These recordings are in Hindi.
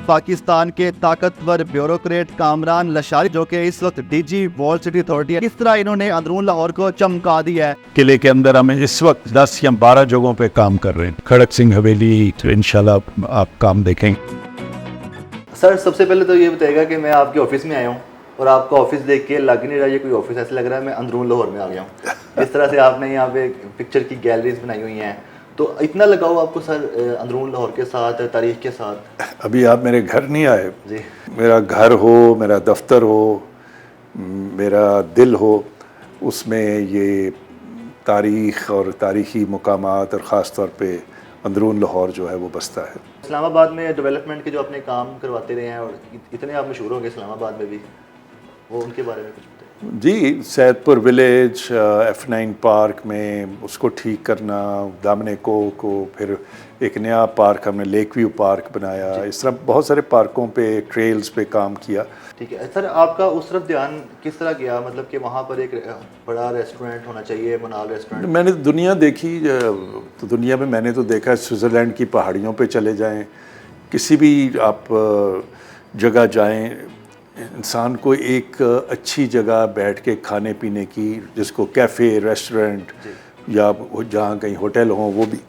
पाकिस्तान के ताकतवर ब्यूरोक्रेट कामरान लशारी जो कि इस वक्त डीजी वॉल सिटी अथॉरिटी है, किस तरह इन्होंने अंदरून लाहौर को चमका दिया है। किले के अंदर हमें इस वक्त 10 या 12 जगहों पे काम कर रहे हैं। खड़क सिंह हवेली, तो इंशाल्लाह आप काम देखेंगे। सर सबसे पहले तो ये बताइएगा कि मैं आपके ऑफिस में आया हूँ और आपका ऑफिस देख के लग नहीं रहा ये कोई ऑफिस, ऐसा लग रहा है मैं अंदरून लाहौर में आ गया हूँ। इस तरह से आपने यहाँ पे पिक्चर की गैलरीज बनाई हुई हैं, तो इतना लगाओ आपको सर अंदरून लाहौर के साथ, तारीख के साथ। अभी आप मेरे घर नहीं आए जी। मेरा घर हो, मेरा दफ्तर हो, मेरा दिल हो, उसमें ये तारीख़ और तारीख़ी मकामात और ख़ास तौर पे अंदरून लाहौर जो है वो बसता है। इस्लामाबाद में डेवलपमेंट के जो अपने काम करवाते रहे हैं और इतने आप मशहूर हो गए इस्लामाबाद में भी, वो उनके बारे में कुछ बताइए। जी, सैदपुर विलेज, F9 पार्क में उसको ठीक करना, दामने को फिर एक नया पार्क हमने लेक व्यू पार्क बनाया। इस तरह बहुत सारे पार्कों पे, ट्रेल्स पे काम किया। ठीक है सर, आपका उस तरफ ध्यान किस तरह गया, मतलब कि वहाँ पर एक बड़ा रेस्टोरेंट होना चाहिए, मनाल रेस्टोरेंट। मैंने दुनिया देखी, तो दुनिया में मैंने तो देखा स्विट्ज़रलैंड की पहाड़ियों पे चले जाएं, किसी भी आप जगह जाएं, इंसान को एक अच्छी जगह बैठ के खाने पीने की, जिसको कैफ़े, रेस्टोरेंट या जहाँ कहीं होटल हो, वो भी,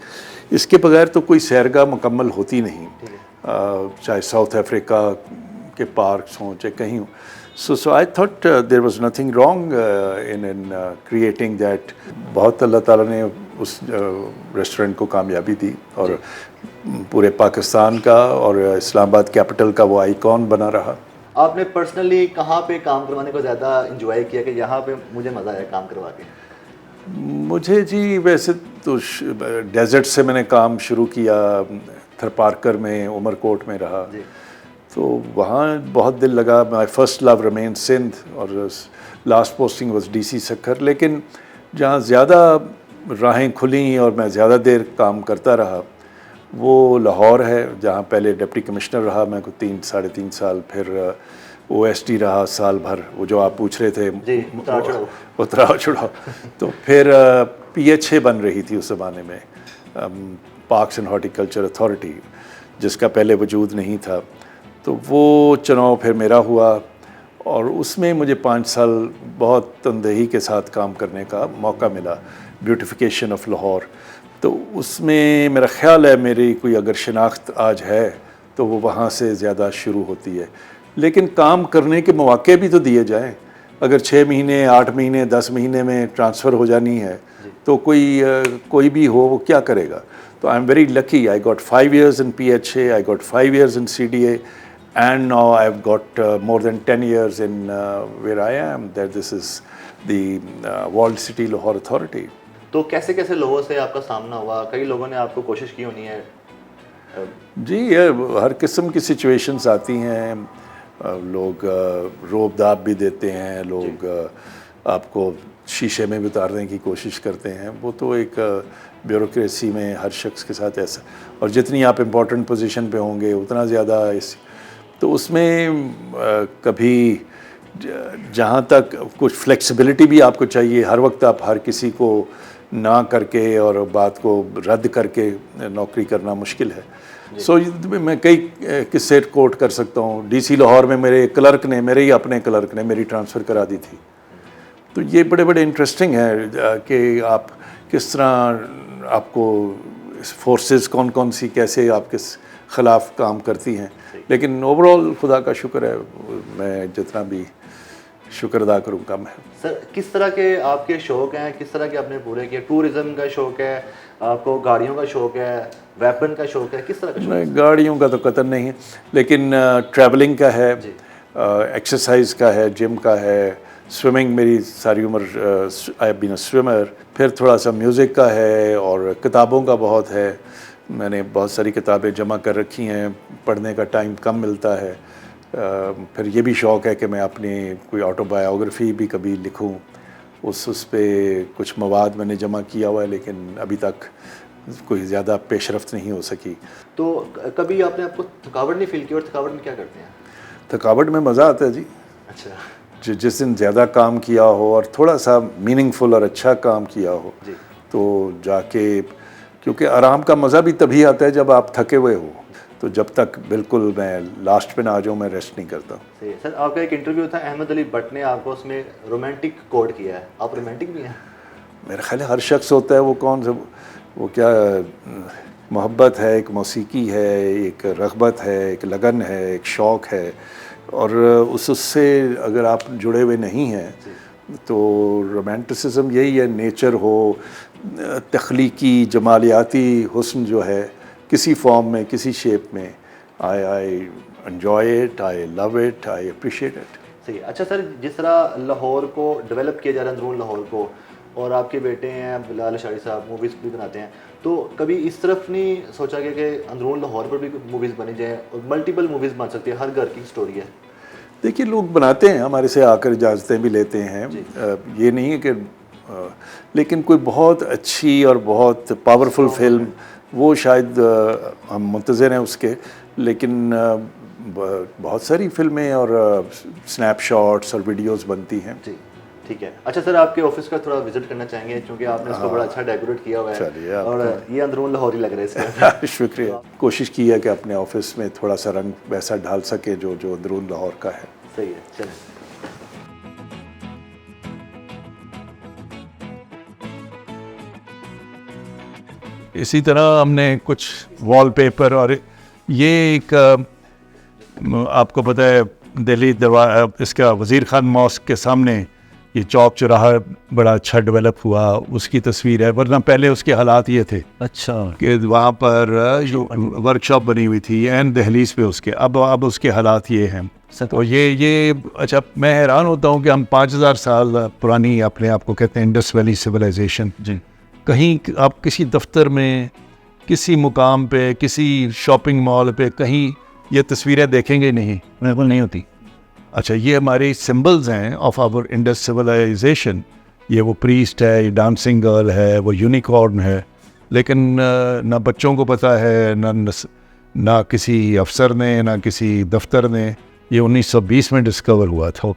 इसके बगैर तो कोई सैरगाह मुकम्मल होती नहीं। चाहे साउथ अफ्रीका के पार्क्स हों, चाहे कहीं हो। So I thought there was nothing wrong in creating that. बहुत अल्लाह ताला ने उस रेस्टोरेंट को कामयाबी दी और पूरे पाकिस्तान का और इस्लामाबाद कैपिटल का वो आइकॉन बना रहा। आपने पर्सनली कहाँ पे काम करवाने को ज़्यादा इंजॉय किया कि यहाँ पे मुझे मज़ा आया काम करवा के? मुझे जी वैसे तो डेजर्ट से मैंने काम शुरू किया, थरपारकर में, उमरकोट में रहा, तो वहाँ बहुत दिल लगा। My first love remain Sindh और last posting was DC Sukkur. लेकिन जहाँ ज़्यादा राहें खुली और मैं ज़्यादा देर काम करता रहा वो लाहौर है, जहाँ पहले डिप्टी कमिश्नर रहा मैं को 3-3.5 साल, फिर OSD रहा साल भर, वो जो आप पूछ रहे थे उतराव चढ़ाव। तो फिर PHA बन रही थी उस ज़माने में, पार्क्स एंड हॉर्टिकल्चर अथॉरिटी, जिसका पहले वजूद नहीं था। तो वो चुनाव फिर मेरा हुआ और उसमें मुझे 5 साल बहुत तनदेही के साथ काम करने का मौका मिला, ब्यूटिफिकेशन ऑफ लाहौर। तो उसमें मेरा ख़्याल है मेरी कोई अगर शनाख्त आज है तो वो वहाँ से ज़्यादा शुरू होती है। लेकिन काम करने के मौके भी तो दिए जाएं। अगर 6 महीने, 8 महीने, 10 महीने में ट्रांसफ़र हो जानी है तो कोई भी हो वो क्या करेगा। तो I am very lucky, I got 5 years in PHA, I got 5 years in CDA and now I've got more than 10 years in where I am, that this is the Walled City Lahore Authority. तो कैसे कैसे लोगों से आपका सामना हुआ? कई लोगों ने आपको कोशिश की होनी है। जी, हर किस्म की सिचुएशंस आती हैं, लोग रोब-दाब भी देते हैं, लोग आपको शीशे में भी उतारने की कोशिश करते हैं। वो तो एक ब्यूरोक्रेसी में हर शख्स के साथ ऐसा, और जितनी आप इम्पोर्टेंट पोजीशन पे होंगे उतना ज़्यादा तो उसमें कभी जहाँ तक कुछ फ्लेक्सिबिलिटी भी आपको चाहिए। हर वक्त आप हर किसी को ना करके और बात को रद्द करके नौकरी करना मुश्किल है। सो मैं कई किस्से कोट कर सकता हूँ। DC लाहौर में मेरे क्लर्क ने, मेरे ही अपने क्लर्क ने मेरी ट्रांसफ़र करा दी थी। तो ये बड़े इंटरेस्टिंग है कि आप किस तरह, आपको फोर्सेस कौन कौन सी कैसे आपके ख़िलाफ़ काम करती हैं। लेकिन ओवरऑल खुदा का शुक्र है, मैं जितना भी शुक्र अदा करूँ कम है। सर किस तरह के आपके शौक़ हैं, किस तरह के आपने पूरे किए? टूरिज़्म का शौक़ है आपको, गाड़ियों का शौक़ है, वेपन का शौक़ है, किस तरह का शौक़ है? गाड़ियों का तो कतई नहीं है, लेकिन ट्रैवलिंग का है, एक्सरसाइज का है, जिम का है, स्विमिंग मेरी सारी उम्र I have been a swimmer, फिर थोड़ा सा म्यूज़िक का है और किताबों का बहुत है। मैंने बहुत सारी किताबें जमा कर रखी हैं, पढ़ने का टाइम कम मिलता है। फिर ये भी शौक़ है कि मैं अपनी कोई ऑटोबायोग्राफ़ी भी कभी लिखूं। उस पे कुछ मवाद मैंने जमा किया हुआ है, लेकिन अभी तक कोई ज़्यादा पेशरफ्त नहीं हो सकी। तो कभी आपने आपको थकावट नहीं फील की? और थकावट में क्या करते हैं? थकावट में मज़ा आता है जी। अच्छा। जिस दिन ज़्यादा काम किया हो और थोड़ा सा मीनिंगफुल और अच्छा काम किया हो जी। तो जाके, क्योंकि आराम का मज़ा भी तभी आता है जब आप थके हुए हो। तो जब तक बिल्कुल मैं लास्ट पे ना आ जाऊँ मैं रेस्ट नहीं करता। सही है सर। आपका एक इंटरव्यू था, अहमद अली भट्ट ने आपको उसमें रोमांटिक कोट किया है, आप रोमांटिक भी हैं? मेरा ख्याल है हर शख्स होता है, वो कौन सा, वो क्या मोहब्बत है, एक मौसीकी है, एक रग़बत है, एक लगन है, एक शौक़ है, और उससे अगर आप जुड़े हुए नहीं हैं तो रोमांटिसिज्म यही है, नेचर हो, तख्लीकी जमालियाती हुस्न जो है किसी फॉर्म में, किसी शेप में, I enjoy it, I love it, I appreciate it. सही है। अच्छा सर, जिस तरह लाहौर को डेवलप किया जा रहा है, अंदरून लाहौर को, और आपके बेटे हैं बिलाल अशारी साहब मूवीज़ भी बनाते हैं, तो कभी इस तरफ नहीं सोचा गया कि अंदरून लाहौर पर भी मूवीज़ बनी जाए और मल्टीपल मूवीज़ बन सकती है, हर घर की स्टोरी है? देखिए, लोग बनाते हैं, हमारे से आकर इजाज़तें भी लेते हैं, ये नहीं है कि लेकिन कोई बहुत अच्छी और बहुत पावरफुल फिल्म वो शायद हम मुंतज़िर हैं उसके, लेकिन बहुत सारी फिल्में और स्नैपशॉट्स और वीडियोस बनती हैं। जी ठीक है। अच्छा सर, आपके ऑफिस का थोड़ा विजिट करना चाहेंगे, क्योंकि आपने इसको बड़ा अच्छा डेकोरेट किया हुआ है और ये अंदरून लाहौरी लग रहा है इसका। शुक्रिया। कोशिश की है कि अपने ऑफिस में थोड़ा सा रंग वैसा डाल सके जो अंदरून लाहौर का है। सही है, चलें। इसी तरह हमने कुछ वॉलपेपर, और ये एक आपको पता है दिल्ली दरबार, इसका वज़ीर खान मॉस्क के सामने ये चौक चौराहा बड़ा अच्छा डेवलप हुआ, उसकी तस्वीर है, वरना पहले उसके हालात ये थे। अच्छा। कि वहाँ पर जो वर्कशॉप बनी हुई थी एंड दहलीज पे उसके, अब उसके हालात ये हैं। तो ये अच्छा, मैं हैरान होता हूँ कि हम 5000 साल पुरानी अपने आप को कहते हैं इंडस वैली सिविलाइजेशन, जी, कहीं आप किसी दफ्तर में, किसी मुकाम पे, किसी शॉपिंग मॉल पे कहीं ये तस्वीरें देखेंगे नहीं, बिल्कुल नहीं होती। अच्छा, ये हमारी सिंबल्स हैं ऑफ आवर इंडस सिविलाइजेशन। ये वो प्रीस्ट है, ये डांसिंग गर्ल है, वो यूनिकॉर्न है, लेकिन ना बच्चों को पता है, ना किसी अफसर ने, ना किसी दफ्तर ने। ये 1920 में डिस्कवर हुआ था।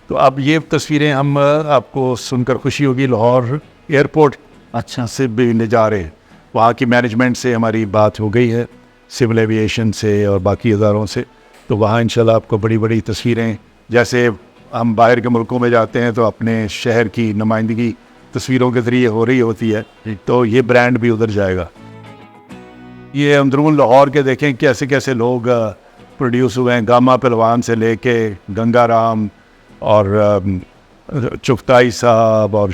तो अब ये तस्वीरें हम आपको सुनकर खुशी होगी, लाहौर एयरपोर्ट अच्छा से भी ले जा रहे हैं, वहाँ की मैनेजमेंट से हमारी बात हो गई है, सिविल एविएशन से और बाकी इदारों से, तो वहाँ इंशाल्लाह आपको बड़ी बड़ी तस्वीरें, जैसे हम बाहर के मुल्कों में जाते हैं तो अपने शहर की नुमाइंदगी तस्वीरों के ज़रिए हो रही होती है, तो ये ब्रांड भी उधर जाएगा। ये अंदरून लाहौर के देखें कैसे कैसे लोग प्रोड्यूस हुए हैं, गामा पहलवान से लेके गंगाराम और चुगताई साहब और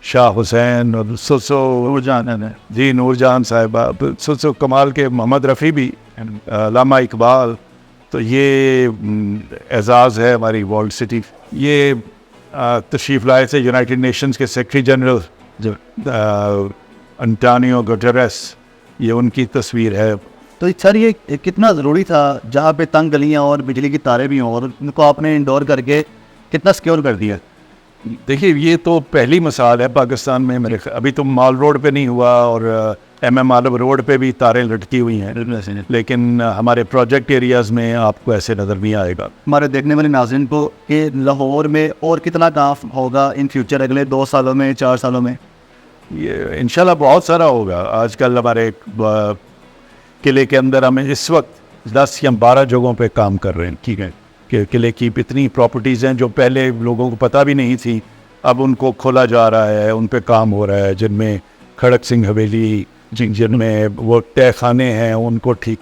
शाह हुसैन और नूरजहान है जी, नूरजहान साहिबा, सो कमाल के, मोहम्मद रफ़ी भी, अल्लामा इकबाल। तो ये एजाज़ है हमारी वर्ल्ड सिटी। ये तशरीफ़ लाए थे यूनाइटेड नेशंस के सेक्रेटरी जनरल अंटोनियो गुटेरेस, ये उनकी तस्वीर है। तो सर, ये कितना ज़रूरी था जहाँ पे तंग गलियाँ और बिजली की तारें भी हों, और उनको आपने इंडोर करके कितना सिक्योर कर दिया? देखिए, ये तो पहली मिसाल है पाकिस्तान में मेरे, अभी तो माल रोड पे नहीं हुआ और MM आलम रोड पे भी तारें लटकी हुई हैं, लेकिन हमारे प्रोजेक्ट एरियाज़ में आपको ऐसे नज़र नहीं आएगा। हमारे देखने वाले नाज़रीन को कि लाहौर में और कितना काम होगा इन फ्यूचर, अगले 2 सालों में, 4 सालों में? ये इंशाल्लाह बहुत सारा होगा। आजकल हमारे किले के अंदर हम इस वक्त 10 या 12 जगहों पे काम कर रहे हैं, ठीक है, कि किले की इतनी प्रॉपर्टीज़ हैं जो पहले लोगों को पता भी नहीं थी, अब उनको खोला जा रहा है, उन पे काम हो रहा है, जिनमें खड़क सिंह हवेली, जिनमें वो तय खाने हैं उनको ठीक,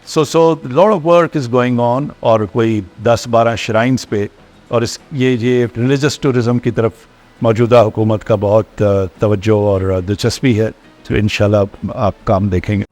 so lot of work is going on, और कोई 10-12 श्राइन्स पे, और ये रिलीजियस टूरिज़म की तरफ मौजूदा हुकूमत का बहुत तवज्जो और दिलचस्पी है, तो इंशाल्लाह आप काम देखेंगे।